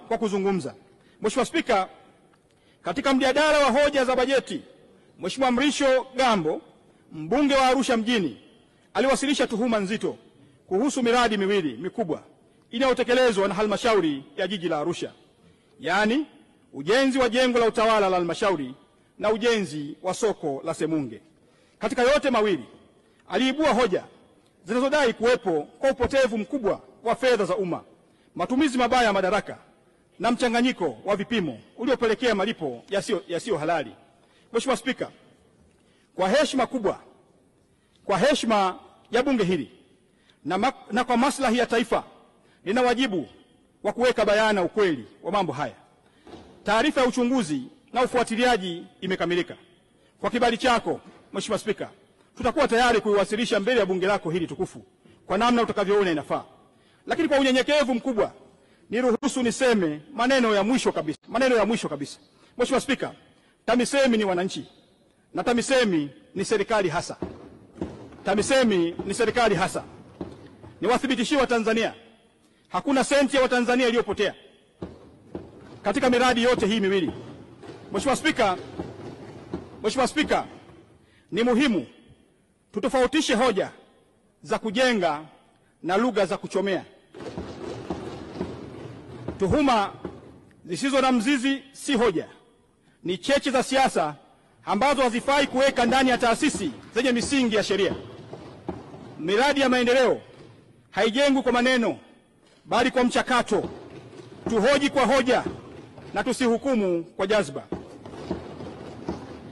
kwa kuzungumza. Mheshimiwa Spika, katika mjadala wa hoja za bajeti, Mheshimiwa Mrisho Gambo, mbunge wa Arusha mjini, aliwasilisha tuhuma nzito kuhusu miradi miwili mikubwa inayotekelezwa na halmashauri ya jiji la Arusha, yaani ujenzi wa jengo la utawala la halmashauri na ujenzi wa soko la Semunge. Katika yote mawili, aliibua hoja zinazodai kuwepo kwa upotevu mkubwa wa fedha za umma, matumizi mabaya ya madaraka na mchanganyiko wa vipimo uliopelekea malipo yasiyo halali. Mheshimiwa Spika, kwa heshima kubwa, kwa heshima ya bunge hili na kwa maslahi ya taifa, nina wajibu wa kuweka bayana ukweli wa mambo haya. Taarifa ya uchunguzi na ufuatiliaji imekamilika. Kwa kibali chako, Mheshimiwa Spika, tutakuwa tayari kuiwasilisha mbele ya bunge lako hili tukufu kwa namna utakavyoona inafaa. Lakini kwa unyenyekevu mkubwa, niruhusu niseme maneno ya mwisho kabisa. Mheshimiwa Spika, TAMISEMI ni wananchi na TAMISEMI ni serikali hasa. TAMISEMI ni serikali hasa. Niwathibitishie Watanzania, hakuna senti ya Watanzania iliyopotea katika miradi yote hii miwili. Mheshimiwa Spika, ni muhimu tutofautishe hoja za kujenga na lugha za kuchomea. Tuhuma zisizo na mzizi si hoja, ni cheche za siasa ambazo hazifai kuweka ndani ya taasisi zenye misingi ya sheria. Miradi ya maendeleo haijengwi kwa maneno, bali kwa mchakato. Tuhoji kwa hoja na tusihukumu kwa jazba.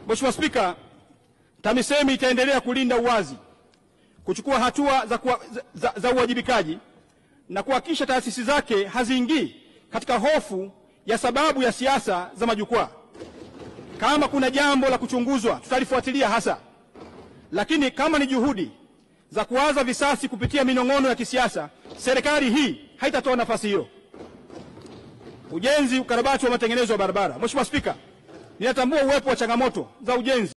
Mheshimiwa Spika, TAMISEMI itaendelea kulinda uwazi, kuchukua hatua za uwajibikaji na kuhakikisha taasisi zake haziingii katika hofu ya sababu ya siasa za majukwaa. Kama kuna jambo la kuchunguzwa, tutalifuatilia hasa. Lakini kama ni juhudi za kuwaza visasi kupitia minong'ono ya kisiasa, serikali hii haitatoa nafasi hiyo. Ujenzi, ukarabati wa matengenezo ya barabara. Mheshimiwa Spika, ninatambua uwepo wa changamoto za ujenzi